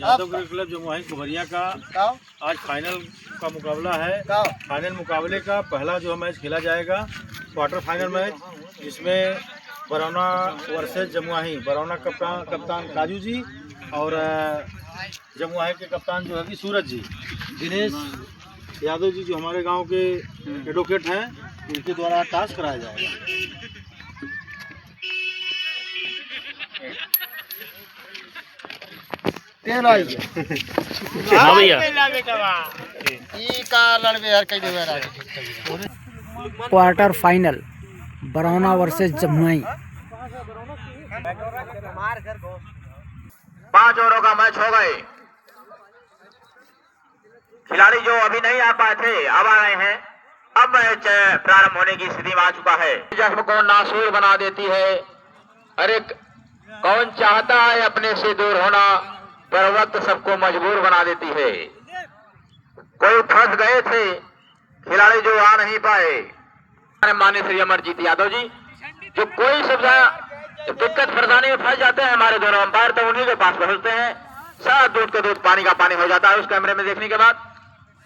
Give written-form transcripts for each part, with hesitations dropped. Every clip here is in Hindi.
यादव क्रिकेट क्लब जमुआही कुबरिया का आज फाइनल का मुकाबला है। फाइनल मुकाबले का पहला जो मैच खेला जाएगा क्वार्टर फाइनल मैच, जिसमें बरौना वर्सेस जमुआही। बरौना कप्तान काजू जी और जमुआही के कप्तान जो है कि सूरज जी। दिनेश यादव जी जो हमारे गांव के एडवोकेट हैं, उनके द्वारा टास्क कराया जाएगा। हाँ भैया, क्वार्टर फाइनल बरौना वर्सेस जमुआही। 5 ओवरों का मैच हो गए। खिलाड़ी जो अभी नहीं आ पाए थे अब आ रहे हैं। अब मैच प्रारंभ होने की स्थिति में आ चुका है। जख्म को नासूर बना देती है। अरे कौन चाहता है अपने से दूर होना, पर वक्त सबको मजबूर बना देती है। कोई फंस गए थे खिलाड़ी जो आ नहीं पाए। माननीय श्री अमरजीत यादव जी, जो कोई सुविधा दिक्कत परेशानी में फंस जाते हैं, हमारे दोनों अंपायर तो उन्हीं के पास पहुंचते हैं। सारा दूध का दूध पानी का पानी हो जाता है। उस कैमरे में देखने के बाद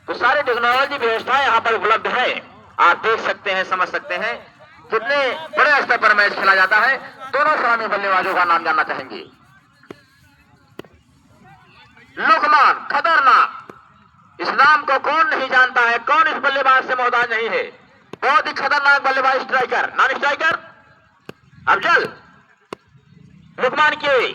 तो सारी टेक्नोलॉजी व्यवस्था यहाँ पर उपलब्ध है। आप देख सकते हैं, समझ सकते हैं कितने बड़े स्तर पर मैच खेला जाता है। दोनों सलामी बल्लेबाजों का नाम जानना चाहेंगे। लोकमान खतरनाक, इस नाम को कौन नहीं जानता है, कौन इस बल्लेबाज से मोहताज नहीं है। बहुत ही खतरनाक बल्लेबाज, striker, non striker Afzal. Luqman की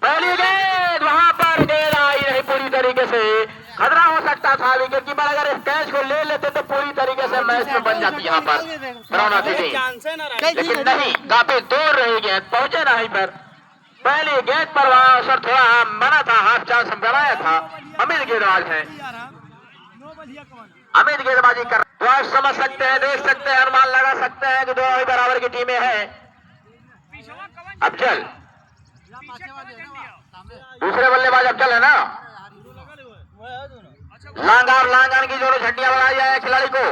पहली गेंद, वहां पर गेंद आई नहीं पूरी तरीके से। खतरा हो सकता था, विकेट कीपर अगर इस कैच को ले लेते तो पूरी तरीके से मैच में बन जाती यहाँ पर बरौना की टीम, लेकिन नहीं, काफी दूर रही गेंद, पहुंचे नहीं। पर पहली गेंद पर वहां असर थोड़ा मना था, हाफ चांस हम बनाया था। अमित गेंदबाज है, अमित गेंदबाजी कर, तो आप समझ सकते हैं, देख सकते हैं, अनुमान लगा सकते हैं कि दोनों ही बराबर की टीमें हैं। अफजल दूसरे बल्लेबाज अफजल है ना। लांगार लांगन की दोनों झंडियां बनाई जाए खिलाड़ी को।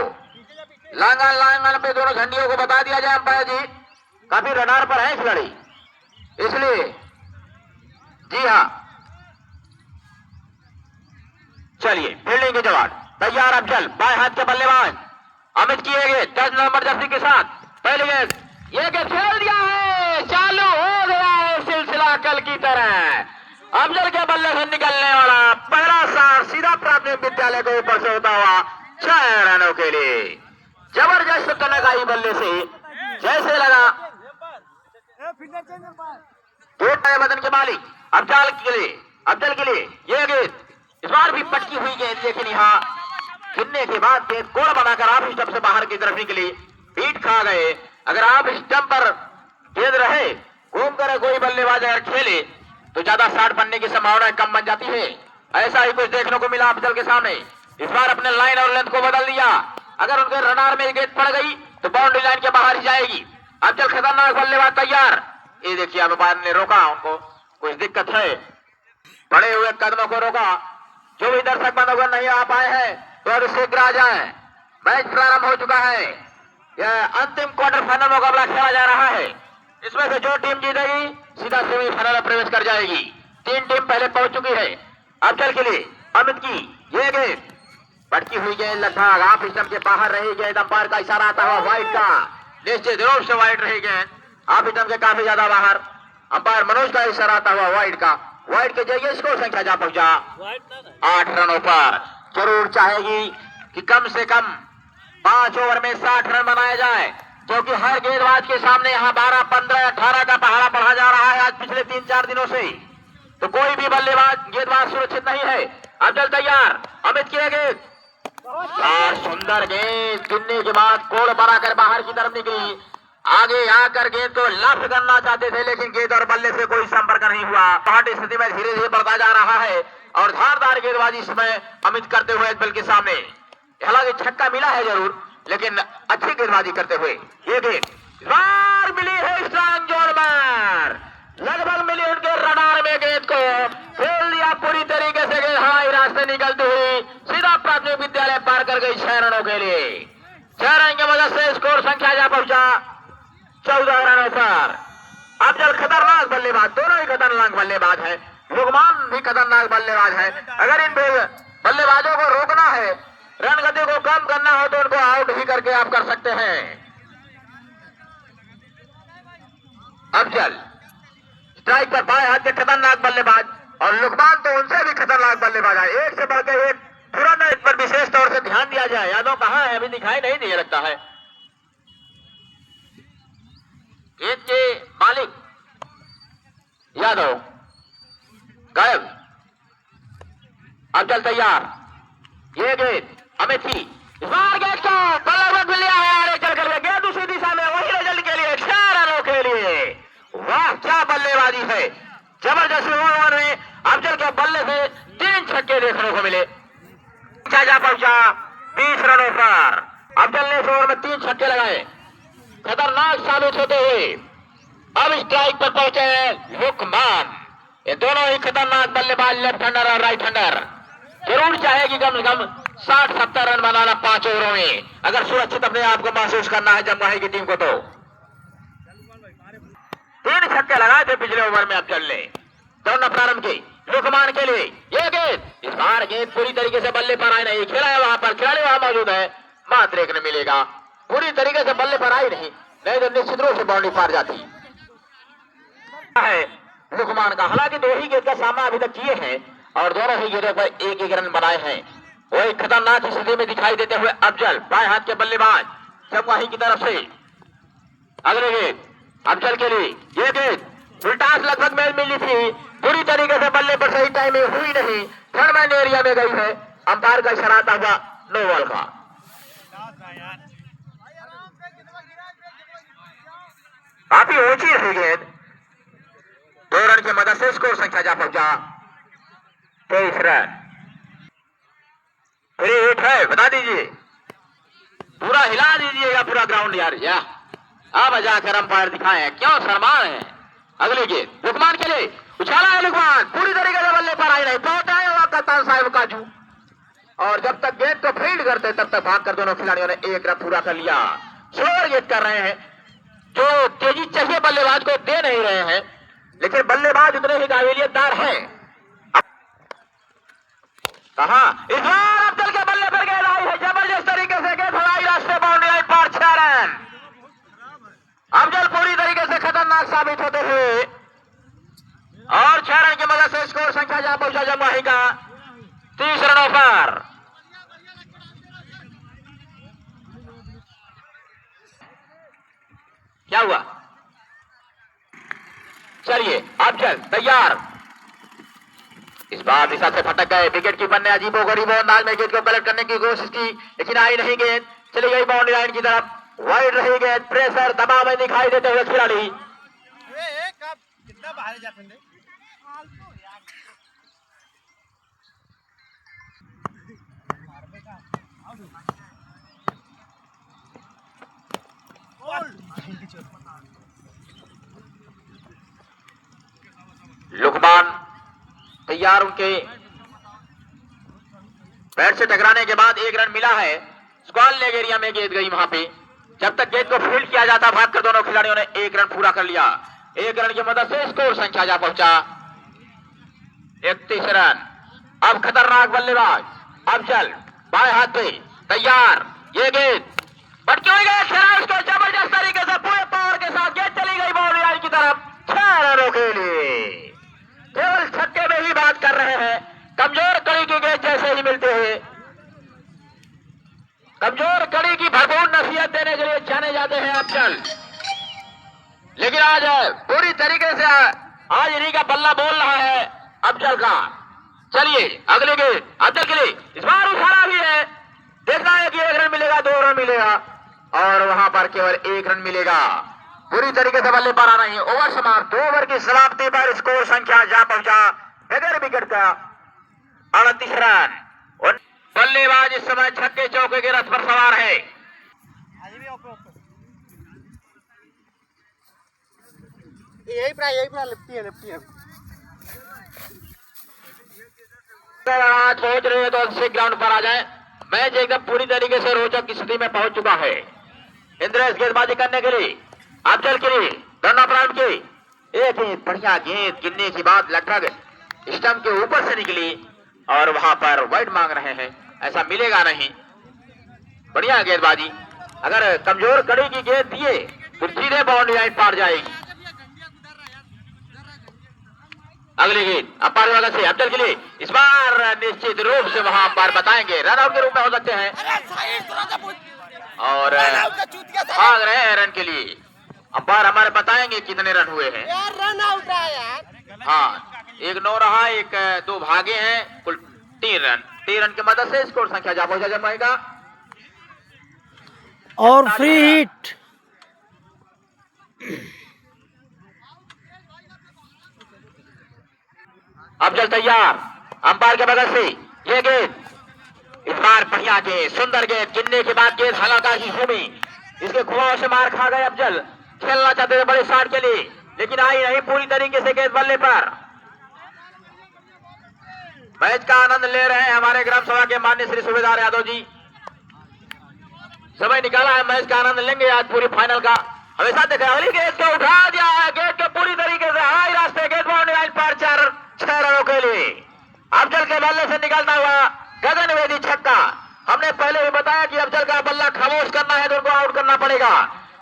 लांगन लांगन पे दोनों झंडियों को बता दिया जाए अंपायर जी। काफी रडार पर है खिलाड़ी, इसलिए जी हाँ। चलिए फील्डिंग के जवाब तैयार। अफजल बाएं हाथ के बल्लेबाज, अमित किए गए 10 नंबर जर्सी के साथ। पहली गेंद, ये गेंद खेल दिया है, चालू हो गया है सिलसिला कल की तरह। अफजल के बल्ले से निकलने वाला पहला सार सीधा प्राथमिक विद्यालय के ऊपर से होता हुआ 6 रनों के लिए। जबरदस्त कनक आई बल्ले से, जैसे लगा बदन के मालिक अफजल के लिए ये गेंद इस बार भी पटकी हुई गेंद, लेकिन यहाँ गिरने के बाद गेंद कोड़ बनाकर आप स्टंप से बाहर की तरफ निकली, पीट खा गए। अगर आप स्टंप पर गेंद रहे, घूम कर कोई बल्लेबाज अगर खेले तो ज्यादा शॉट बनने की संभावना कम बन जाती है। ऐसा ही कुछ देखने को मिला अफजल के सामने। इस बार अपने लाइन और लेंथ को बदल दिया। अगर उनके रडार में गेंद पड़ गई तो बाउंड्री लाइन के बाहर ही जाएगी। अफजल खतरनाक बल्लेबाज तैयार। ये देखिए अंपायर ने रोका, उनको कुछ दिक्कत है, बड़े हुए कदमों को रोका। जो भी दर्शक बंधुगण नहीं आ पाए हैं तो अब शीघ्र आ जाए। मैच प्रारंभ हो चुका है। यह अंतिम क्वार्टर फाइनल मुकाबला खेला जा रहा है। इसमें से जो टीम जीतेगी सीधा सेमीफाइनल में प्रवेश कर जाएगी। 3 टीम पहले पहुंच चुकी है। अफजल के लिए अमित की ये गेंद, पटकी हुई गेंद, लगभग हाफ स्टंप के बाहर रही गेंद। अंपायर का इशारा आता हुआ व्हाइट का, निश्चित रूप से व्हाइट रही गेंद, हाफ स्टंप के काफी ज्यादा बाहर। अंपायर मनोज का इशारा आता हुआ व्हाइट का। व्हाइट के जरिए स्कोर संख्या जा पहुंचा 8 रनों पर। जरूर चाहेगी कि कम से कम 5 ओवर में 60 रन बनाए जाए, क्योंकि हर गेंदबाज के सामने यहाँ 12, 15, 18 का पहाड़ा बढ़ा जा रहा है आज पिछले 3-4 दिनों से। तो कोई भी गेंदबाज सुरक्षित नहीं है। अफजल तैयार, अमित की गेंद, सुंदर गेंद, गिरने के बाद कोड़ बनाकर बाहर की तरफ निकली। आगे आकर गेंद को लफ्ट करना चाहते थे, लेकिन गेंद और बल्ले से कोई संपर्क नहीं हुआ। पहाड़ी स्थिति में धीरे धीरे बढ़ता जा रहा है और धारदार गेंदबाजी इसमें अमित करते हुए अफजल के सामने। हालांकि छक्का मिला है जरूर, लेकिन अच्छी गेंदबाजी करते हुए ये गेंद बार मिली है स्ट्रांग जोर मार, लगभग मिली उनके रडार में। गेंद को खेल दिया पूरी तरीके से, गेंद हवाई रास्ते निकलती हुई सीधा प्राथमिक विद्यालय पार कर गई 6 रनों के लिए। 6 रन की मदद से स्कोर संख्या जा पहुंचा 14 रनों पर। अफजल खतरनाक बल्लेबाज, दोनों ही खतरनाक बल्लेबाज है। लुकमान भी खतरनाक बल्लेबाज है। अगर इन बल्लेबाजों को रोकना है, रन गति को कम करना हो, तो उनको आउट ही करके आप कर सकते हैं। अफजल स्ट्राइक पर बाएं हाथ के खतरनाक बल्लेबाज, और लुकमान तो उनसे भी खतरनाक बल्लेबाज है। एक से बढ़कर एक, तुरंत इस पर विशेष तौर से ध्यान दिया जाए। यादव कहाँ है? अभी दिखाई नहीं दिया लगता है। गेंद के मालिक यादव गायब। अफजल तैयार, ये गेंद अमित की, इस बार गेंद को बल्लेबाज मिल लिया है। आगे चल कर गेंद दूसरी दिशा में, वही रिजल्ट के लिए 6 रनों के लिए। वाह क्या बल्लेबाजी है, जबरदस्त ओवर में अफजल के बल्ले से 3 छक्के देखने को मिले। जा पहुंचा 20 रनों पर। अफजल ने इस ओवर में 3 छक्के लगाए, खतरनाक साबित होते हुए अब स्ट्राइक पर पहुंचे हैं लुकमान। ये दोनों ही खतरनाक बल्लेबाज, लेफ्ट हैंडर और राइट हैंडर। जरूर चाहेगी कम से कम 60-70 रन बनाना 5 ओवरों में, अगर सुरक्षित अपने आप को महसूस करना है जमुई की टीम को। तो 3 छक्के लगाए थे पिछले ओवर में अफजल ने। दोनों प्रारंभ की लुकमान के लिए, ये गेंद, इस बार गेंद पूरी तरीके से बल्ले पर आई नहीं। खेला है वहां पर, खिलाड़ी वहां मौजूद है, मात्र 1 रन मिलेगा। पूरी तरीके से बल्ले पर आई नहीं तो निश्चित रूप से बाउंड्री पार जाती है लुकमान का। हालांकि 2 ही गेंद का सामना अभी तक किए हैं और दोनों ही गेंदों पर 1-1 रन बनाए हैं। वो एक खतरनाक स्थिति में दिखाई देते हुए अफजल, बाएं हाथ के बल्लेबाज जमुई की तरफ से। अगले गेंद अफजल के लिए, ये गेंद उल्टास लगभग मैच मिली थी, पूरी तरीके से बल्ले पर सही टाइमिंग हुई नहीं, थर्ड मैन एरिया में गई है। अंपायर का इशारा आता हुआ नो बॉल का। काफी ऊंची रही गेंद, 2 रन की मदद से स्कोर संख्या जा पहुंचा 23 रन। फ्री हिट है, बता दीजिए, पूरा हिला दीजिएगा पूरा ग्राउंड यार। अब जाकर अंपायर दिखाएं, क्यों शर्मा है। अगले गेंद लुकमान के लिए, उछाला है लुकमान, पूरी तरीके से बल्ले पर आई नहीं, पहुंचा है वहां कप्तान साहिब काजू। और जब तक गेंद को फील्ड करते तब तक भागकर दोनों खिलाड़ियों ने 1 रन पूरा कर लिया। स्लोअर गेंद कर रहे हैं, जो तेजी चाहिए बल्लेबाज को दे नहीं रहे हैं, लेकिन बल्लेबाज उतने ही काबिलियतदार हैं। कहा इस बार अफजल के बल्ले पर गेंद आई है, जबरदस्त तरीके से गेंद हवाई रास्ते बाउंड्री लाइन पर 6 रन। अफजल पूरी तरीके से खतरनाक साबित होते हुए और 6 रन की मदद से स्कोर संख्या जा पहुंचा जमुई का 30 रनों पर। क्या हुआ? चलिए अफजल तैयार, इस बार दिशा से भटक गए। विकेट कीपर ने अजीबो गरीबो अंदाज में गेंद को कलेक्ट करने की कोशिश की, लेकिन आई नहीं गेंद, चली गई बाउंड्री लाइन की तरफ। वाइड रही गेंद, प्रेशर दबाव में दिखाई देते हुए खिलाड़ी। लुकमान तैयार, उनके बैट से टकराने के बाद 1 रन मिला है। स्क्वायर लेग एरिया में गेंद गई वहां पे, जब तक गेंद को फील्ड किया जाता भागकर दोनों खिलाड़ियों ने 1 रन पूरा कर लिया। 1 रन की मदद से स्कोर संख्या जा पहुंचा 31 रन। अब खतरनाक बल्लेबाज अफजल, बाएं हाथ पे तैयार, ये गेंद पटकी हुई गई, खेला उसको जबरदस्त तरीके से पूरे पावर के साथ गेंद चली गई बाउंड्री लाइन की तरफ 6 रनों के लिए। केवल छक्के में ही बात कर रहे हैं, कमजोर कड़ी की गेंद जैसे ही मिलते हुए, कमजोर कड़ी की भरपूर नसीहत देने के लिए जाने जाते हैं अफजल। लेकिन आज पूरी तरीके से आज इन्हीं का बल्ला बोल रहा है अफजल का। चलिए अगले गेंद अफजल के लिए, इस बार उछाला भी है, देखना है कि 1 रन मिलेगा 2 रन मिलेगा, और वहां पर केवल 1 रन मिलेगा। पूरी तरीके से बल्ले पर आना ही। ओवर समाप्त, 2 ओवर की समाप्ति पर स्कोर संख्या जा पहुंचा बगैर विकेट का 38 रन। बल्लेबाज इस समय छक्के चौके के रथ पर सवार है। आज पहुंच रहे हैं तो अच्छे ग्राउंड पर आ जाए। मैच एकदम पूरी तरीके से रोचक स्थिति में पहुंच चुका है। इंद्रेश गेंदबाजी करने के लिए, अफजल के लिए, दोनों प्रारंभ की, एक बढ़िया गेंद गिनने की बात लगभग स्टंप के ऊपर से निकली और वहां पर वाइड मांग रहे हैं, ऐसा मिलेगा नहीं। बढ़िया गेंदबाजी, अगर कमजोर कड़ी की गेंद दिए तो सीधे बाउंड्री लाइन पार जाएगी। अगली गेंद अंपायर वाला से अफजल के लिए, इस बार निश्चित रूप से वहां अंपायर बताएंगे रन आउट के रूप में हो सकते हैं और भाग रहे हैं रन के लिए। अंपायर हमारे बताएंगे कितने रन हुए हैं। रन आउट रहा यार। हाँ, एक 9 रहा, एक 2 भागे हैं, कुल 3 रन। 3 रन की मदद से स्कोर संख्या जा पहुंचा जाएगा और फ्री हिट। अफजल तैयार, अंपायर के बगल से ये गेंद, इस बार बढ़िया गेंद, सुंदर गेंद, गिनने के बाद गेंद हालांकि घूमी, इसके घुमाव से मार खा गए अफजल। खेलना चाहते थे बड़े शॉट के लिए लेकिन आई नहीं पूरी तरीके से गेंद बल्ले पर। मैच का आनंद ले रहे हैं हमारे ग्राम सभा के माननीय श्री सूबेदार यादव जी। समय निकाला है, मैच का आनंद लेंगे आज पूरी फाइनल का। हमेशा देखे अगली गेंद को उठा दिया है, गेंद के पूरी तरीके से हाई रास्ते, गेंद बाउंड्री लाइन पर 6 रनों के लिए। अफजल के बल्ले से निकलता हुआ गगनवेदी छक्का। हमने पहले भी बताया कि अफजल का बल्ला खामोश करना है तो उनको आउट करना पड़ेगा,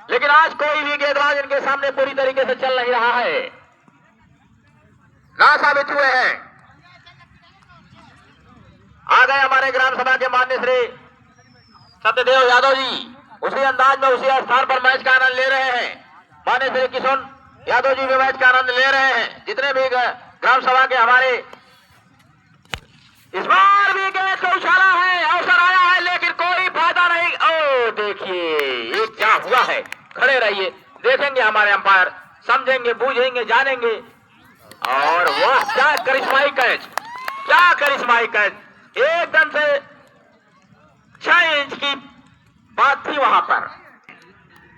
लेकिन आज कोई भी गेंदबाज इनके सामने पूरी तरीके से चल नहीं रहा है, ना साबित हुए हैं। आ गए हमारे ग्राम सभा के माननीय श्री सत्यदेव यादव जी, उसी अंदाज में उसी स्थान पर मैच का आनंद ले रहे हैं। माननीय श्री किशोर यादव जी भी मैच का आनंद ले रहे हैं। जितने भी ग्राम सभा के हमारे, इस बार भी गेंद को उछाला है, अवसर आया है लेकिन कोई फायदा नहीं। ओ देखिए ये क्या हुआ है, खड़े रहिए, देखेंगे हमारे अंपायर, समझेंगे, बूझेंगे, जानेंगे। और वह क्या करिश्माई कैच, क्या करिश्माई कैच, एकदम से 6 इंच की बात थी वहां पर।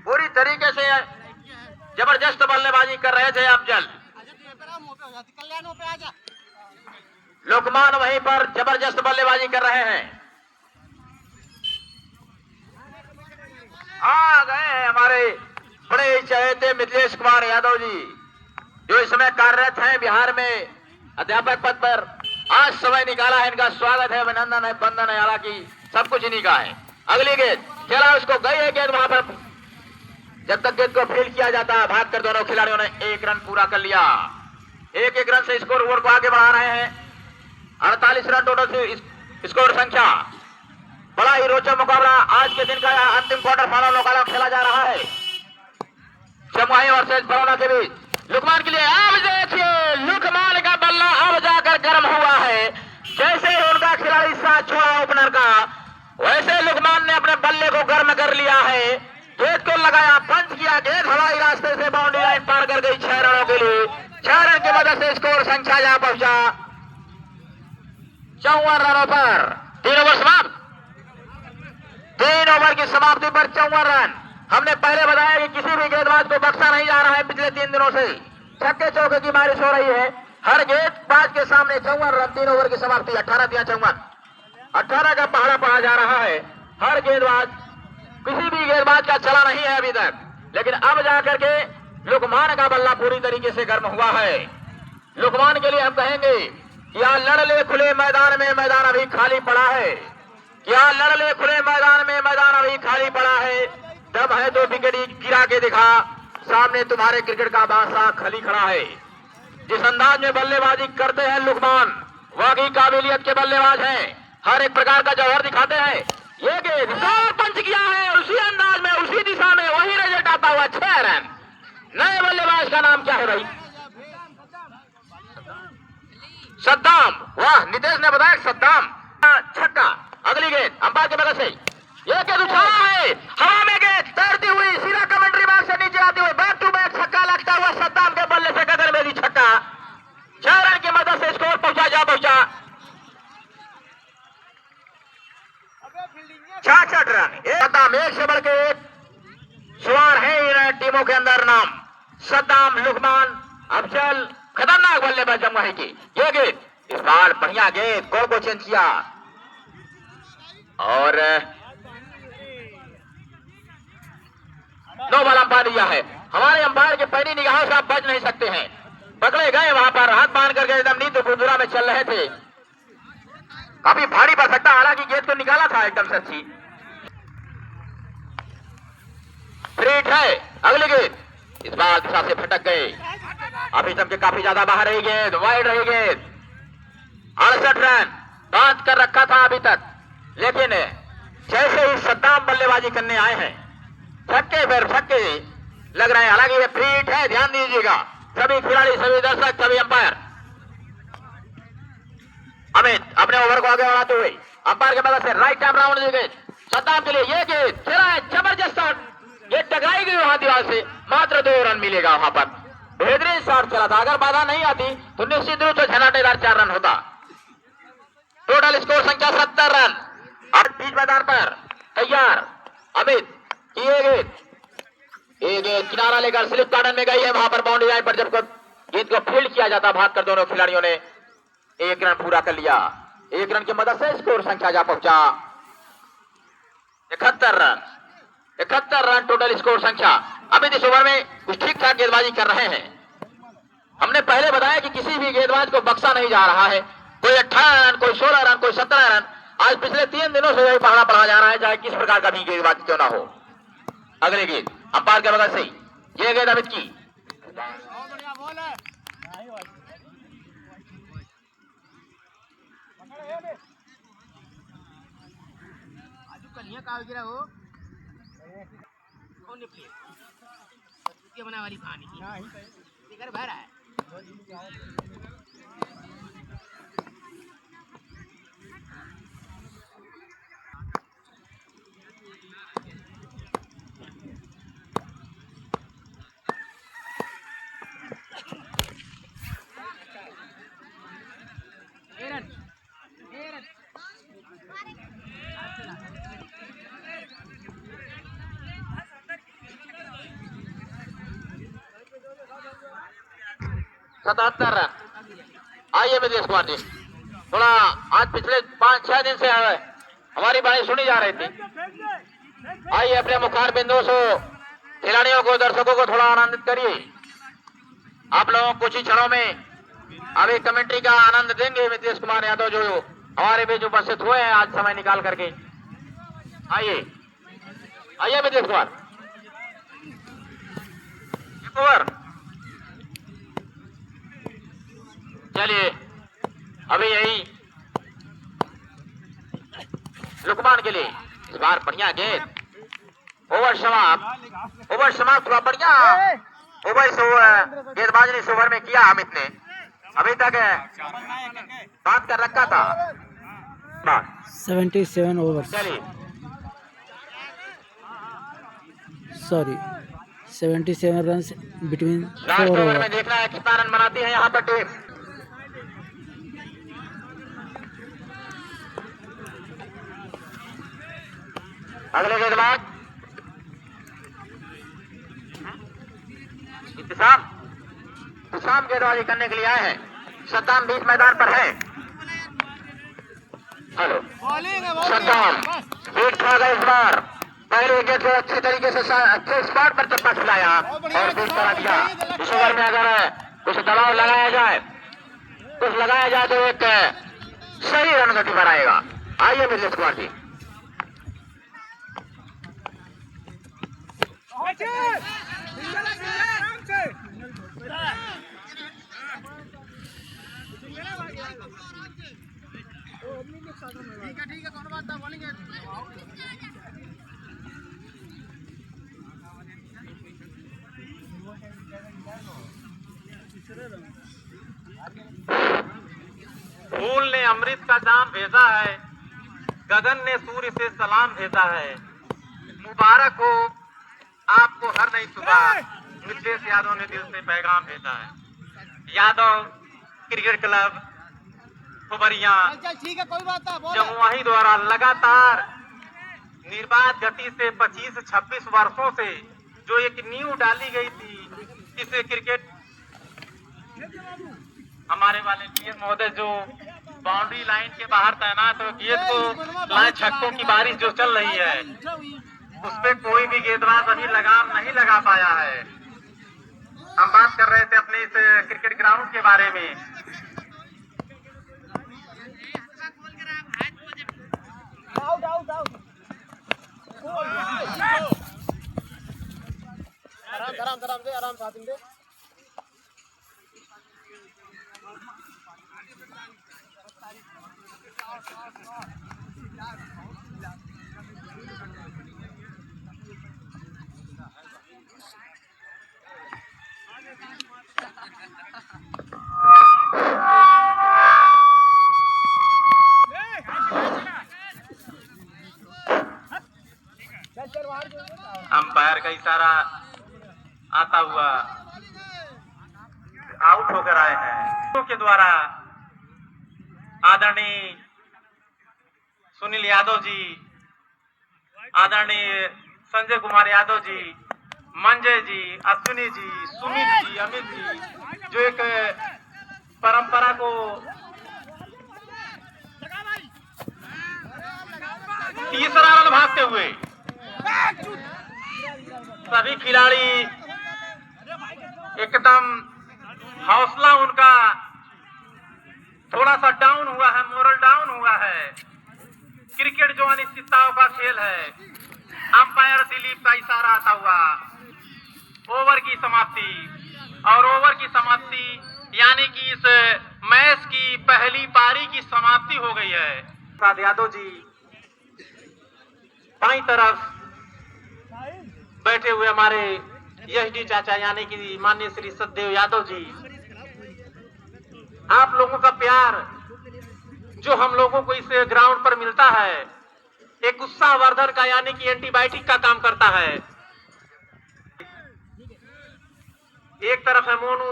पूरी तरीके से जबरदस्त बल्लेबाजी कर रहे थे अफजल। लोकमान वहीं पर जबरदस्त बल्लेबाजी कर रहे हैं। आ गए हैं हमारे बड़े ही चहेते मिथिलेश कुमार यादव जी, जो इस समय कार्यरत हैं बिहार में अध्यापक पद पर। आज समय निकाला है, इनका स्वागत है, अभिनंदन है, बंदन है, हालांकि सब कुछ इन्हीं का है। अगली गेंद खेला, उसको गई है गेंद वहां पर, जब तक गेंद को फील्ड किया जाता है भागकर दोनों खिलाड़ियों ने 1 रन पूरा कर लिया। 1-1 रन से स्कोर बोर्ड को आगे बढ़ा रहे हैं। 48 रन टोटल से स्कोर संख्या। बड़ा ही रोचक मुकाबला आज के दिन का अंतिम क्वार्टर फाइनल मुकाबला खेला जा रहा है जमुई वर्सेस बरौना के बीच। लुकमान के लिए अब देखिए, लुकमान का बल्ला अब जाकर गर्म हुआ है। जैसे ही उनका खिलाड़ी साथ छोड़ा ओपनर का, वैसे लुकमान ने अपने बल्ले को गर्म कर लिया है। गेंद को लगाया, पंच किया, गेंद हवाई रास्ते से बाउंड्री लाइन पार कर गई 6 रनों के लिए। 6 रन की मदद से स्कोर संख्या जा पहुंचा 54 रनों पर। 3 ओवर समाप्त। 3 ओवर की समाप्ति पर 54 रन। हमने पहले बताया कि किसी भी गेंदबाज को बख्शा नहीं जा रहा है। पिछले 3 दिनों से छक्के चौके की बारिश हो रही है। हर गेंदबाज के सामने 54 रन। 3 ओवर की समाप्ति। 18 दिया 54, 18 का पहाड़ा पड़ा जा रहा है। हर गेंदबाज, किसी भी गेंदबाज का चला नहीं है अभी तक, लेकिन अब जाकर के लुकमान का बल्ला पूरी तरीके से गर्म हुआ है। लुकमान के लिए हम कहेंगे कि यहाँ लड़ ले खुले मैदान में, मैदान अभी खाली पड़ा है। यहाँ लड़ ले खुले मैदान में, मैदान अभी खाली पड़ा है। दम है तो विकेट गिरा के दिखा, सामने तुम्हारे क्रिकेट का बादशाह खली खड़ा है। जिस अंदाज में बल्लेबाजी करते हैं लुकमान, वाकई काबिलियत के बल्लेबाज हैं। हर एक प्रकार का जौहर दिखाते हैं। ये गेंद पंच किया है, उसी अंदाज में, उसी दिशा में, वही रिजल्ट आता हुआ 6 रन। नए बल्लेबाज का नाम क्या है भाई? सद्दाम। वाह, नितेश ने बताया सद्दाम। छक्का। अगली गेंद अंपायर के बगल से, ये गेंद उछाला है, हवा में गेंद तैरती हुई सीधा कमेंट्री बॉक्स से नीचे आती हुई बैक टू बैक छक्का लगता हुआ सद्दाम के बल्ले से गगनभेदी छक्का। 6 रन की मदद से स्कोर पहुंचा 66 रन। सद्दाम एक से बढ़ के एक सवार है इन टीमों के अंदर। नाम सद्दाम, लुकमान, अफजल, खतरनाक बल्लेबाज जमुई की। ये गेंद इस बार बढ़िया गेंद, गोल को चेंज किया और 9 बॉल अंपायर दिया है। हमारे अंपायर के पैनी निगाहों से आप बच नहीं सकते हैं। पकड़े गए वहां पर हाथ बांध करके एकदम नींद गुंजुरा में चल रहे थे। काफी भारी पड़ सकता, हालांकि गेंद को निकाला था एकदम से अच्छी। फ्रीट है अगली गेंद, इस बार दिशा से भटक गए। अभी जब के काफी ज्यादा बाहर रही गेंद, वाइड रही गेंद। 68 रन बांध कर रखा था अभी तक, लेकिन जैसे ही सद्दाम बल्लेबाजी करने आए हैं छक्के पर छक्के लग रहे हैं। हालांकि ये फ्रीट है, ध्यान दीजिएगा सभी खिलाड़ी, सभी दर्शक, सभी अंपायर। अमित अपने ओवर को आगे बढ़ाते हुए अंपायर के मदद से राइट टाइम राउंड दी गई सद्दाम के लिए। ये गेंद खेला है जबरदस्त शॉट, ये टकराई गई वहां दीवार से, मात्र 2 रन मिलेगा वहां पर। बेहतरीन शॉट चला था, अगर बाधा नहीं आती तो निश्चित रूप से झनाटेदार 4 रन होता। टोटल स्कोर संख्या 70 रन। अब बीच मैदान पर तैयार अमित, ये गेंद किनारा लेकर स्लिप गार्डन में गई है, वहां पर बाउंड्री लाइन पर जब गेंद को फील्ड किया जाता भागकर दोनों खिलाड़ियों ने 1 रन पूरा कर लिया। 1 रन की मदद से स्कोर संख्या जा पहुंचा 71 रन। 71 रन टोटल स्कोर संख्या। अमित इस ओवर में कुछ ठीक ठाक गेंदबाजी कर रहे हैं। हमने पहले बताया कि किसी भी गेंदबाज को बख्शा नहीं जा रहा है, कोई 18 रन, कोई 16 रन, कोई 17 रन। आज पिछले 3 दिनों से यही पढ़ा पढ़ा जा रहा है, चाहे किस प्रकार का भी गेंदबाजी क्यों ना हो। अगली गेंद अंपायर के बगल से ये गेंद अमित की, बना वाली कहानी की घर भर है। सतहत्तर रन। आइए मितेश कुमार जी, थोड़ा आज पिछले 5-6 दिन से हमारी बातें सुनी जा रही थी। आइए अपने मुखार बिंदुओं से खिलाड़ियों को, दर्शकों को थोड़ा आनंदित करिए। आप लोगों कुछ ही क्षणों में अभी कमेंट्री का आनंद देंगे मितेश कुमार यादव, जो हमारे बीच उपस्थित हुए हैं आज समय निकाल करके। आइए आइए मितेश कुमार। ओवर चलिए, अभी यही लुकमान के लिए इस बार बढ़िया गेंद। ओवर समाप्त हुआ, बढ़िया ओवर गेंदबाजी इस ओवर में किया अमित ने, अभी तक बात कर रखा था। 77 ओवर्स, चलिए 77 run between last 4 over over. में देखना है कितना रन बनाती है यहाँ पर टीम। अगले गेंदबाज इंतजाम गेंदबाजी करने के लिए आए हैं। सद्दाम बीच मैदान पर है। हेलो सद्दाम बीट खा गए इस बार। पहले गेंद को अच्छे तरीके से अच्छे स्पॉट पर चप्पा खिलाया और बीट करा दिया। इस ओवर में अगर कुछ दबाव लगाया जाए, तो एक सही रन गति बनाएगा। आइए मितेश कुमार जी। ठीक है, कौन बात था बोलेंगे। फूल ने अमृत का जाम भेजा है, गगन ने सूर्य से सलाम भेजा है। मुबारक हो आपको हर नई सुबह, मितेश यादव ने दिल से पैगाम भेजा है। यादव क्रिकेट क्लब खुबरिया ठीक है, कोई बात नहीं। जमुआही द्वारा लगातार निर्बाध गति से 25-26 वर्षों से जो एक नींव डाली गई थी इस क्रिकेट, हमारे वाले पीएस महोदय जो बाउंड्री लाइन के बाहर तैनात हो, गेंद को लाए छक्कों की बारिश जो चल रही है उस पे कोई भी गेंदबाज अभी लगाम नहीं लगा पाया है। हम बात कर रहे थे अपने इस क्रिकेट ग्राउंड के बारे में। अंपायर का इशारा आता हुआ आउट होकर आए हैं के द्वारा आदरणीय सुनील यादव जी, आदरणीय संजय कुमार यादव जी, मंजय जी, अश्विनी जी, सुमित जी, अमित जी, जो एक परंपरा को तीसरा रन भागते हुए सभी खिलाड़ी एकदम हौसला उनका थोड़ा सा डाउन हुआ है, मोरल डाउन हुआ है। क्रिकेट जो अनिश्चितताओं का खेल है। अंपायर दिलीप का इशारा आता हुआ ओवर की समाप्ति, और ओवर की समाप्ति यानी कि इस मैच की पहली पारी की समाप्ति हो गई है। प्रसाद यादव जी बाईं तरफ बैठे हुए हमारे एसडी चाचा यानी कि माननीय श्री सतदेव यादव जी, आप लोगों का प्यार जो हम लोगों को इस ग्राउंड पर मिलता है एक उत्साहवर्धन का यानी कि एंटीबायोटिक का काम करता है। एक तरफ है मोनू,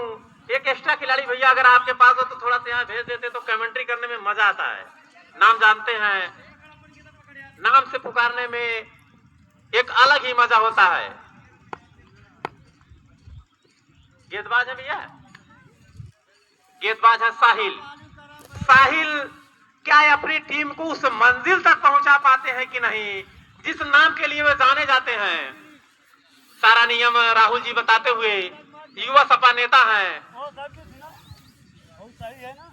एक एक्स्ट्रा खिलाड़ी भैया अगर आपके पास हो तो थोड़ा सा यहाँ भेज देते तो कमेंट्री करने में मजा आता है। नाम जानते हैं, नाम से पुकारने में एक अलग ही मजा होता है। गेंदबाज है भैया, गेंदबाज है साहिल। साहिल क्या अपनी टीम को उस मंजिल तक पहुंचा पाते हैं कि नहीं जिस नाम के लिए वे जाने जाते हैं। सारा नियम राहुल जी बताते हुए युवा सपा नेता हैं,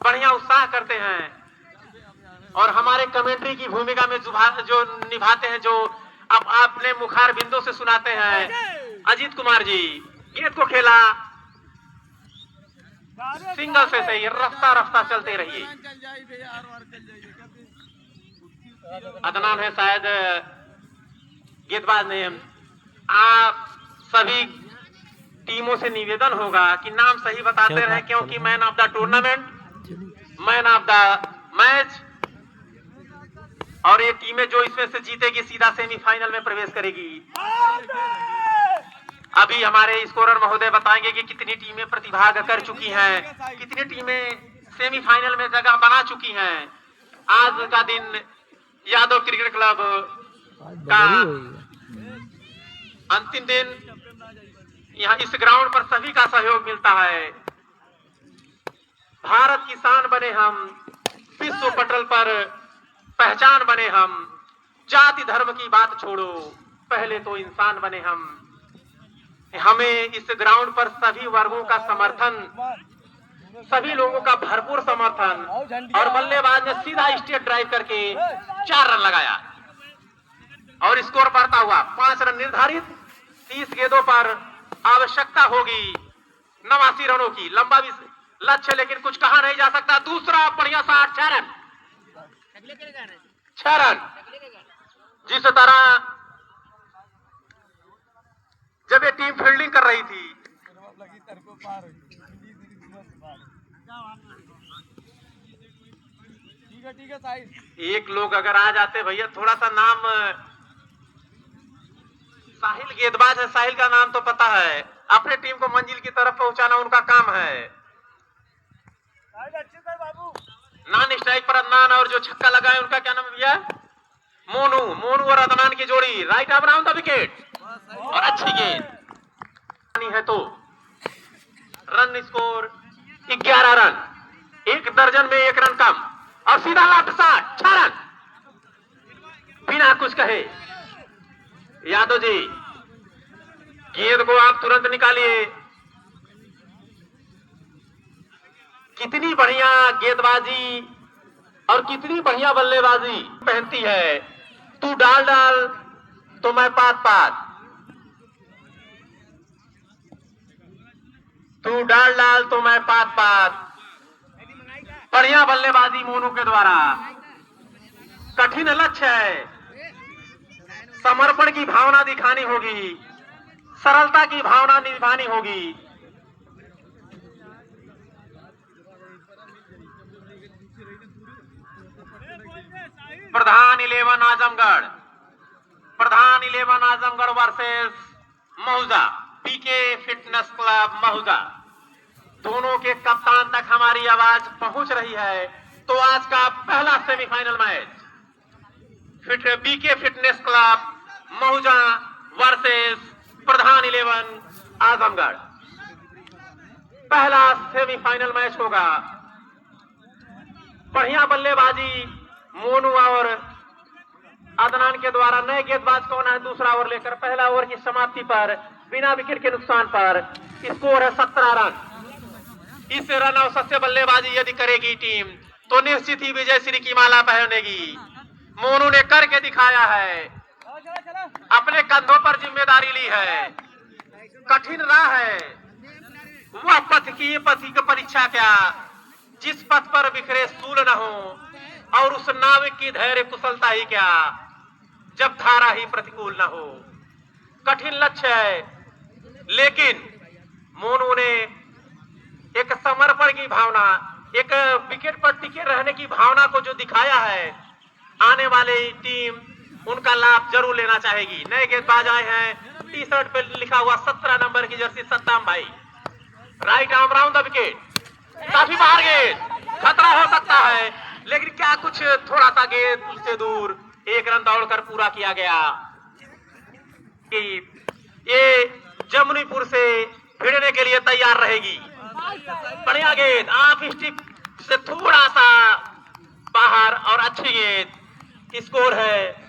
बढ़िया उत्साह करते हैं और हमारे कमेंट्री की भूमिका में जो निभाते हैं, जो अब आपने मुखार बिंदु से सुनाते हैं अजीत कुमार जी। गेंद को खेला सिंगल से सही, रफ्ता रफ्ता चलते रहिए। अदनान है शायद गेंदबाज ने। आप सभी टीमों से निवेदन होगा कि नाम सही बताते रहे, क्योंकि man of the tournament, man of the match, और ये टीमें जो इसमें से जीतेगी सीधा सेमीफाइनल में प्रवेश करेगी। अभी हमारे स्कोरर महोदय बताएंगे कि कितनी टीमें प्रतिभाग कर चुकी हैं, कितनी टीमें सेमीफाइनल में जगह बना चुकी हैं। आज का दिन यादव क्रिकेट क्लब का अंतिम दिन। यहाँ इस ग्राउंड पर सभी का सहयोग मिलता है। भारत की शान बने हम, विश्व पटल पर पहचान बने हम। जाति धर्म की बात छोड़ो, पहले तो इंसान बने हम। हमें इस ग्राउंड पर सभी वर्गों का समर्थन, सभी लोगों का भरपूर समर्थन, और बल्लेबाज ने सीधा स्ट्रेट ड्राइव करके 4 रन लगाया और स्कोर बढ़ता हुआ 5 रन निर्धारित। 30 गेंदों पर आवश्यकता होगी 89 रनों की। लंबा भी लक्ष्य लेकिन कुछ कहा नहीं जा सकता। दूसरा बढ़िया सा 6 रन, 6 रन। जिस तरह जब ये टीम फील्डिंग कर रही थी, एक लोग अगर आ जाते भैया, थोड़ा सा नाम साहिल गेंदबाज है, साहिल का नाम तो पता है, अपने टीम को मंजिल की तरफ पहुंचाना उनका काम है। नॉन स्ट्राइक पर अदनान, और जो छक्का लगाए उनका क्या नाम भैया? मोनू। मोनू और अदनान की जोड़ी right arm round the wicket, और अच्छी गेंद है तो रन स्कोर 11 रन। 1 दर्जन में 1 रन कम, और सीधा लाभ 6 रन बिना कुछ कहे। यादव जी गेंद को आप तुरंत निकालिए, कितनी बढ़िया गेंदबाजी और कितनी बढ़िया बल्लेबाजी पहनती है। तू डाल डाल तो मैं पात पात, तू डाल डाल तो मैं पात पात। बढ़िया बल्लेबाजी मोनू के द्वारा। कठिन लक्ष्य है, समर्पण की भावना दिखानी होगी, सरलता की भावना निभानी होगी। प्रधान 11 आजमगढ़, प्रधान 11 आजमगढ़ वर्सेस महुजा, पीके फिटनेस क्लब महुजा। दोनों के कप्तान तक हमारी आवाज पहुंच रही है। तो आज का पहला semifinal match BK fitness club Mahuja versus Pradhan 11 Azamgarh, पहला सेमीफाइनल मैच होगा। बढ़िया बल्लेबाजी मोनू और अदनान के द्वारा। नए गेंदबाज कौन है दूसरा ओवर लेकर? पहला ओवर की समाप्ति पर बिना विकेट के नुकसान पर स्कोर है 17 रन। इस रन औसत से बल्लेबाजी यदि करेगी टीम तो निश्चित ही विजय श्री की माला पहनेगी। मोनू ने करके दिखाया है, अपने कंधों पर जिम्मेदारी ली है। कठिन राह है वह पथ की परीक्षा क्या, जिस पथ पर बिखरे सूल न हो और उस नाविक की धैर्य कुशलता ही क्या, जब धारा ही प्रतिकूल न हो। कठिन लक्ष्य है, लेकिन मोनू ने एक समर्पण की भावना, एक विकेट पर टिके रहने की भावना को जो दिखाया है, आने वाली टीम उनका लाभ जरूर लेना चाहेगी। नए गेंदबाज आए हैं, टी शर्ट पे लिखा हुआ 17 नंबर की जर्सी सद्दाम भाई। Right arm round the wicket, काफी बाहर गेंद, खतरा हो सकता है, लेकिन क्या कुछ थोड़ा सा गेंद से दूर, एक रन दौड़कर पूरा किया गया। कि ये जमुनीपुर से भिड़ने के लिए तैयार रहेगी। बढ़िया गेंद, आप स्टिक से थोड़ा सा बाहर और अच्छी गेंद। स्कोर है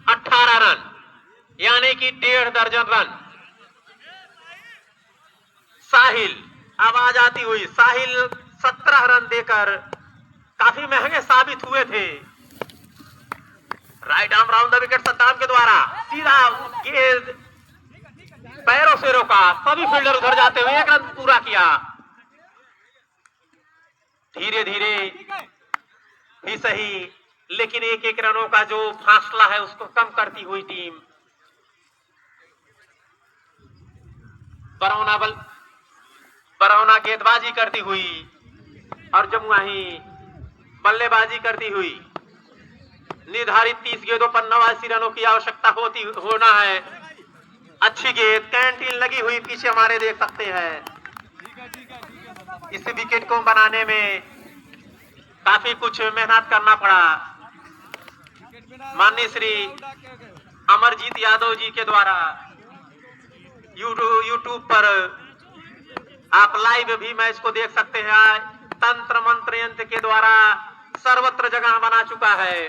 18 रन, यानी कि 1.5 दर्जन रन। साहिल आवाज आती हुई, साहिल 17 रन देकर काफी महंगे साबित हुए थे। Right arm round the wicket Saddam के द्वारा, सीधा गेंद पैरों से रोका, सभी फील्डर उधर जाते हुए 1 रन पूरा किया। धीरे धीरे ही सही, लेकिन 1-1 रनों का जो फासला है उसको कम करती हुई टीम बरौना गेंदबाजी करती हुई और जमुआही बल्लेबाजी करती हुई। निर्धारित 30 गेंदों पर 89 रनों की आवश्यकता होना है। अच्छी गेंद, कैंटीन लगी हुई पीछे हमारे देख सकते हैं। इस विकेट को बनाने में काफी कुछ मेहनत करना पड़ा। माननीय श्री अमरजीत यादव जी के द्वारा यूट्यूब पर आप लाइव भी मैच को देख सकते हैं। तंत्र मंत्र यंत्र के द्वारा सर्वत्र जगह बना चुका है।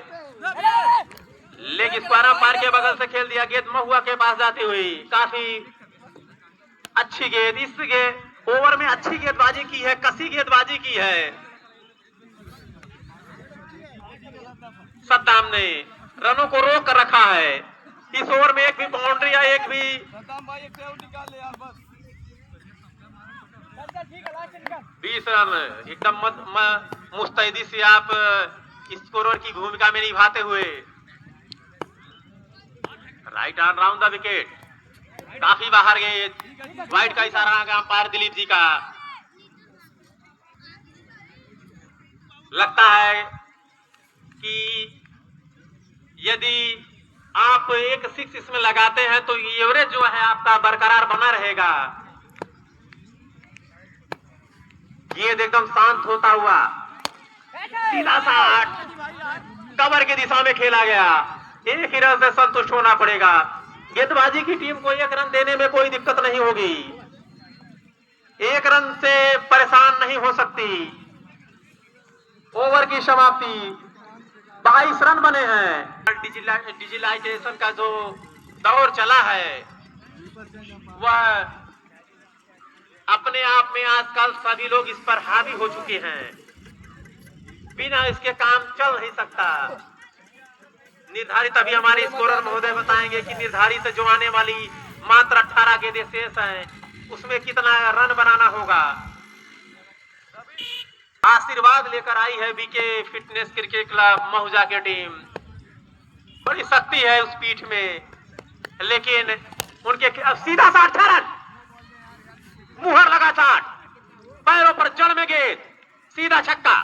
लेग स्क्वायर पार के बगल से खेल दिया, गेंद महुआ के पास जाती हुई, काफी अच्छी गेंद। इस ओवर में अच्छी गेंदबाजी की है, कसी गेंदबाजी की है सद्दाम ने, रनों को रोक कर रखा है। इस ओवर में एक भी बाउंड्री या एक भी 20 रन एकदम मुस्तैदी से आप स्कोरर की भूमिका में निभाते हुए। Right arm round the wicket, काफी बाहर गए। वाइड का इशारा अंपायर दिलीप जी का। लगता है कि यदि आप एक 6 इसमें लगाते हैं तो एवरेज जो है आपका बरकरार बना रहेगा। गेंद एकदम शांत होता हुआ सीधा शॉट कवर की दिशा में खेला गया। एक ही रन से संतुष्ट होना पड़ेगा। गेंदबाजी की टीम को 1 रन देने में कोई दिक्कत नहीं होगी, 1 रन से परेशान नहीं हो सकती। ओवर की समाप्ति, 22 रन बने हैं। डिजिटलाइजेशन का जो दौर चला है वह अपने आप में आजकल सभी लोग इस पर हावी हो चुके हैं। बिना इसके काम चल नहीं सकता। निर्धारित अभी हमारे स्कोरर महोदय बताएंगे कि निर्धारित जो आने वाली मात्र 18 गेंदें शेष हैं उसमें कितना रन बनाना होगा। आशीर्वाद लेकर आई है बीके फिटनेस क्रिकेट क्लब महुजा की टीम। बड़ी शक्ति है उस पीठ में, लेकिन उनके अब सीधा 60 रन, मुहर लगा 60, पैरों पर जड़ में गेंद, सीधा छक्का।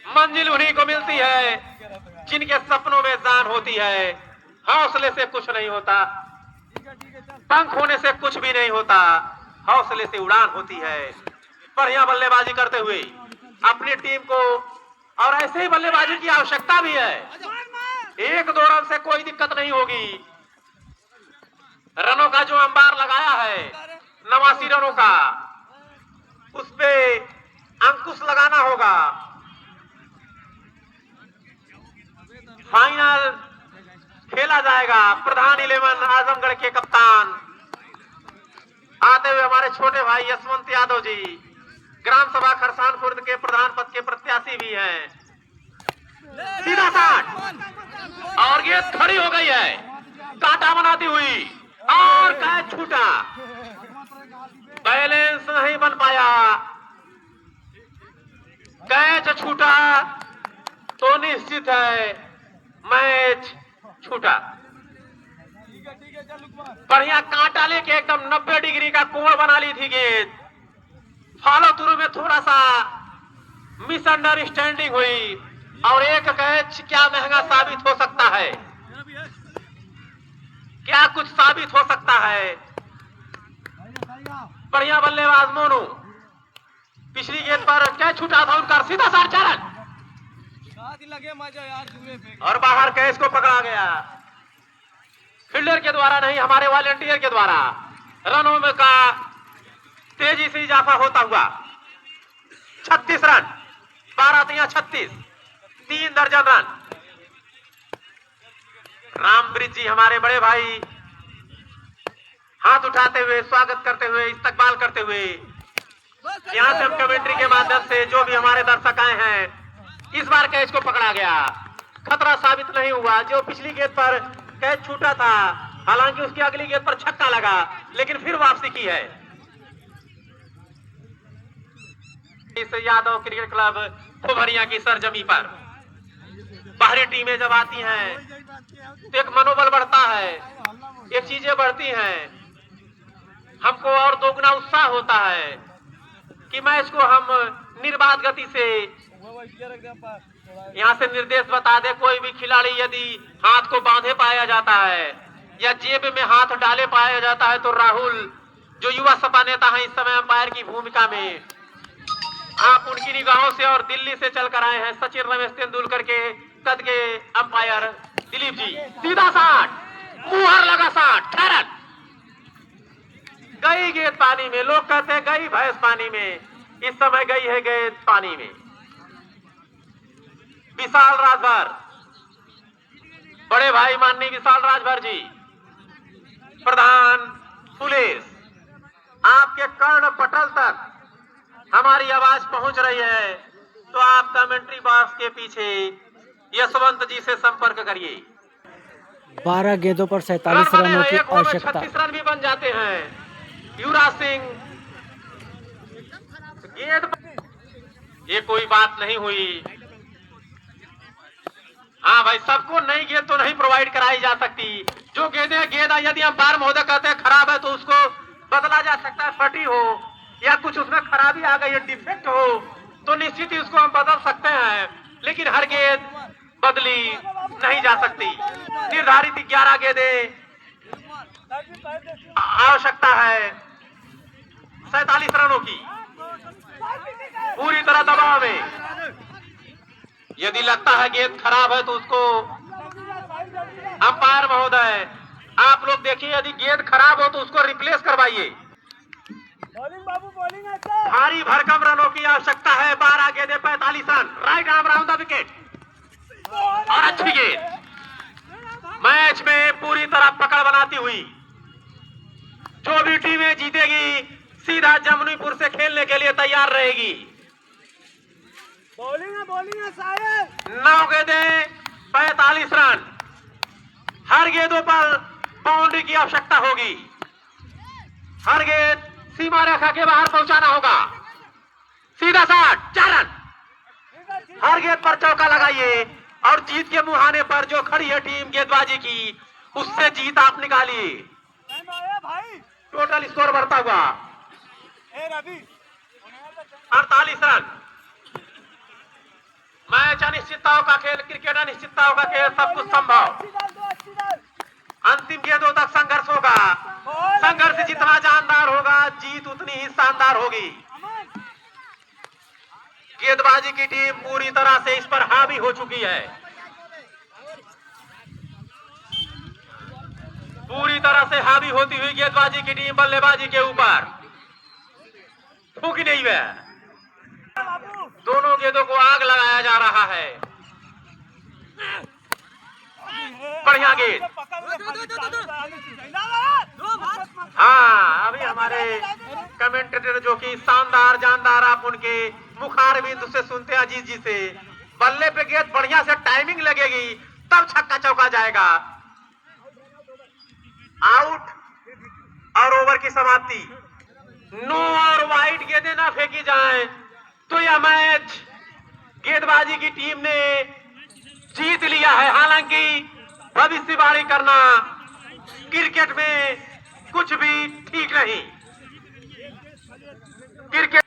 मंजिल उन्हीं को मिलती है जिनके सपनों में जान होती है। हौसले से कुछ नहीं होता, पंख होने से कुछ भी नहीं होता, हौसले से उड़ान होती है। बढ़िया बल्लेबाजी करते हुए अपनी टीम को, और ऐसे ही बल्लेबाजी की आवश्यकता भी है। 1-2 रन से कोई दिक्कत नहीं होगी। रनों का जो अंबार लगाया है 89 रनों का, उस पे अंकुश लगाना होगा। फाइनल खेला जाएगा। प्रधान 11 आजमगढ़ के कप्तान आते हुए हमारे छोटे भाई यशवंत यादव जी, ग्राम सभा खरसान खुर्द के प्रधान पद के प्रत्याशी भी हैं। सीधा 60 और ये खड़ी हो गई है कांटा बनाती हुई, और कैच छूटा, बैलेंस नहीं बन पाया, कैच छूटा तो निश्चित है मैच छूटा। बढ़िया कांटा लेके एकदम 90 डिग्री का कोण बना ली थी गेंद। फॉलो थ्रू में थोड़ा सा मिसअंडरस्टैंडिंग हुई, और एक कैच क्या महंगा साबित हो सकता है, क्या कुछ साबित हो सकता है। बढ़िया बल्लेबाज मोनू, पिछली गेंद पर कैच छूटा था उनका, सीधा 4 रन, और बाहर कैच को पकड़ा गया। फील्डर के द्वारा नहीं, हमारे वॉलंटियर के द्वारा रनों में का तेजी से इजाफा होता हुआ 36 रन, 12 36, 3 दर्जन रन। रामब्रिज जी हमारे बड़े भाई हाथ उठाते हुए, स्वागत करते हुए, इस्तकबाल करते हुए, यहां से हम कमेंट्री के माध्यम से जो भी हमारे दर्शक आए हैं, इस बार कैच को पकड़ा गया, खतरा साबित नहीं हुआ। जो पिछली गेंद पर कैच छूटा था, हालांकि उसकी अगली गेंद पर छक्का लगा, लेकिन फिर वापसी की है। इस यादव क्रिकेट क्लब फुभरिया की सरजमी पर बाहरी टीमें जब आती हैं तो एक मनोबल बढ़ता है, एक चीजें बढ़ती हैं, हमको और दोगुना उत्साह होता है कि मैच को हम निर्बाध गति से, यहाँ से निर्देश बता दे, कोई भी खिलाड़ी यदि हाथ को बांधे पाया जाता है या जेब में हाथ डाले पाया जाता है, तो राहुल जो युवा सपा नेता है इस समय अंपायर की भूमिका में, आप उनकी निगाहों से और दिल्ली से चलकर आए हैं सचिन रमेश तेंदुलकर के कद के अंपायर दिलीप जी। सीधा 60, मुहर लगा 60, ठहरन, गई गेंद पानी में। लोग कहते हैं गई भैंस पानी में, इस समय गई है गेंद पानी में। विशाल राजभर, बड़े भाई माननीय विशाल राजभर जी, प्रधान पुलिस, आपके कर्ण पटल तक हमारी आवाज पहुंच रही है, तो आप कमेंट्री बॉक्स के पीछे यशवंत जी से संपर्क करिए। 12 गेंदों पर 47 रनों की आवश्यकता। 36 रन भी बन जाते हैं। युवराज सिंह गेंद, ये कोई बात नहीं हुई। हाँ भाई, सबको नई गेंद तो नहीं प्रोवाइड कराई जा सकती। जो गेंद यदि अंपायर महोदय कहते हैं खराब है, तो उसको बदला जा सकता है, फटी हो या कुछ उसमें खराबी आ गई, डिफेक्ट हो, तो निश्चित ही उसको हम बदल सकते हैं, लेकिन हर गेंद बदली नहीं जा सकती। निर्धारित 11 गेंदें आवश्यकता है 47 रनों की, पूरी तरह दबाव में। यदि लगता है गेंद खराब है तो उसको अंपायर महोदय, आप लोग देखिए, यदि गेंद खराब हो तो उसको रिप्लेस करवाइए। भारी भरकम रनों की आवश्यकता है। 12 गेंदें 45 run, right arm round the wicket, और अच्छी गेंद मैच में पूरी तरह पकड़ बनाती हुई जो भी टीमें जीतेगी सीधा जमुनीपुर से खेलने के लिए तैयार रहेगी। बॉलिंग है साहिब। 9 गेंदें 45 रन। हर गेंदों पर बाउंड्री की आवश्यकता होगी। हर गेंद सीमा रेखा के बाहर पहुंचाना होगा। सीधा शॉट 4 रन। हर गेंद पर चौका लगाइए और जीत के मुहाने पर जो खड़ी है टीम गेंदबाजी की, उससे जीत आप निकालिए। टोटल स्कोर बढ़ता हुआ 48 रन। मैच अनिश्चितताओं का खेल, क्रिकेट अनिश्चितताओं का खेल, सब कुछ संभव। अंतिम गेंदों तक संघर्ष होगा। संघर्ष जितना जानदार होगा, जीत उतनी ही शानदार होगी। गेंदबाजी की टीम पूरी तरह से इस पर हावी हो चुकी है। पूरी तरह से हावी होती हुई गेंदबाजी की टीम बल्लेबाजी के ऊपर थूकी नहीं है। दोनों गेंदों को आग लगाया जा रहा है। बढ़िया गेंद। हाँ, अभी हमारे कमेंटेटर जो कि शानदार जानदार, आप उनके मुखारबिंद से सुनते हैं अजीत जी से, बल्ले पे गेंद बढ़िया से टाइमिंग लगेगी तब छक्का चौका जाएगा। आउट और ओवर की समाप्ति। नो और वाइड गेंदें ना फेंकी जाएं तो यह मैच गेंदबाजी की टीम ने जीत लिया है। हालांकि भविष्यवाणी करना क्रिकेट में कुछ भी ठीक नहीं। क्रिकेट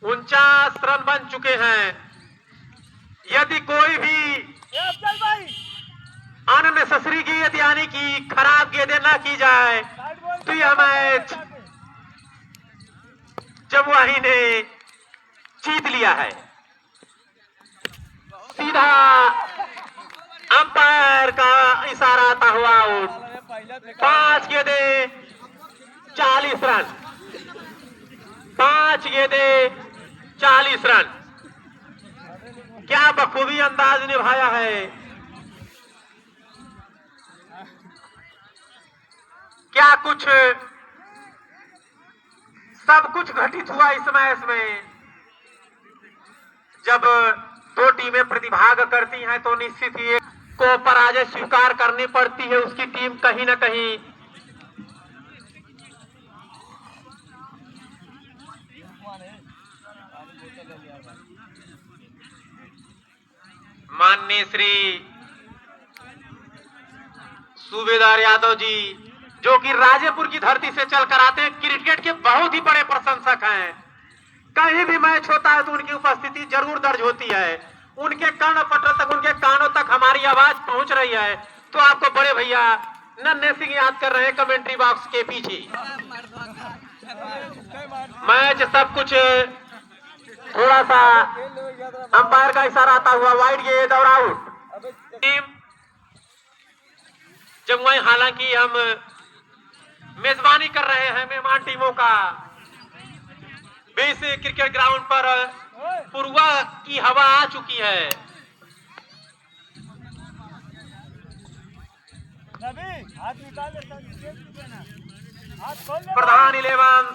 49 रन बन चुके हैं। यदि कोई भी अननेसेसरी गेंद यानी कि खराब गेंदें ना की जाए तो यह मैच जमुआही ने जीत लिया है। सीधा अंपायर का इशारा आता हुआ आउट। 5 गेंदें 40 रन। 5 गेंदें 40 रन। क्या बखूबी अंदाज निभाया है। क्या कुछ सब कुछ घटित हुआ इस मैच में। जब दो टीमें प्रतिभाग करती हैं तो निश्चित ही एक को पराजय स्वीकार करनी पड़ती है। उसकी टीम कहीं ना कहीं माननीय श्री सूबेदार यादव जी, जो कि राजेपुर की धरती से चलकर आते हैं, क्रिकेट के बहुत ही बड़े प्रशंसक हैं। कहीं भी मैच होता है तो उनकी उपस्थिति जरूर दर्ज होती है। उनके कर्ण पटल तक, उनके कानों तक हमारी आवाज पहुंच रही है। तो आपको बड़े भैया नन्हे सिंह याद कर रहे हैं कमेंट्री बॉक्स के पीछे। मैच सब कुछ थोड़ा सा अंपायर का इशारा आता हुआ वाइड गेंद और आउट। टीम जमुई, हालांकि हम मेजबानी कर रहे हैं मेहमान टीमों का, बेस क्रिकेट ग्राउंड पर पूर्वा की हवा आ चुकी है। प्रधान 11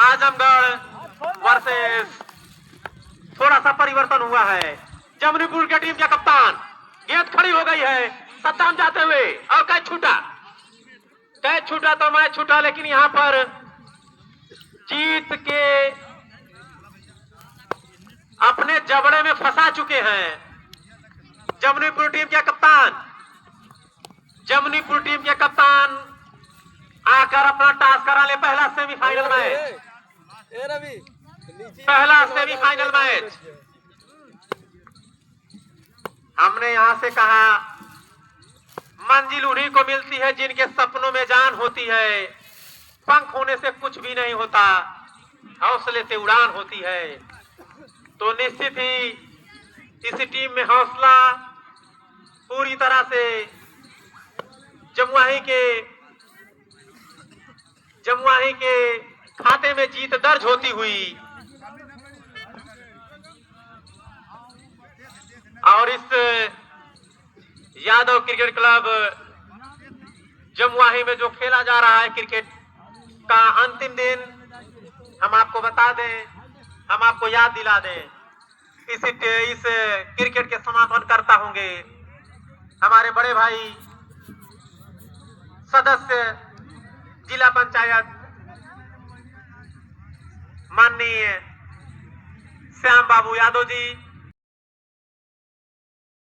आजमगढ़ वर्सेस थोड़ा सा परिवर्तन हुआ है। जमुनीपुर की टीम के कप्तान, गेंद खड़ी हो गई है सद्दाम जाते हुए और कैच छूटा तो मैच छूटा, लेकिन यहां पर जीत के अपने जबड़े में फंसा चुके हैं जमुनीपुर टीम के कप्तान आकर अपना टास्क करा ले। पहला सेमीफाइनल मैच हमने यहां से कहा, मंजिल उन्हीं को मिलती है जिनके सपनों में जान होती है। पंख होने से कुछ भी नहीं होता, हौसले से उड़ान होती है। तो निश्चित ही इस टीम में हौसला पूरी तरह से जमुआही के खाते में जीत दर्ज होती हुई और इस यादव क्रिकेट क्लब जमुआही में जो खेला जा रहा है क्रिकेट का अंतिम दिन, हम आपको बता दें, हम आपको याद दिला दें, इस क्रिकेट के समापन करता होंगे हमारे बड़े भाई सदस्य जिला पंचायत माननीय श्याम बाबू यादव जी,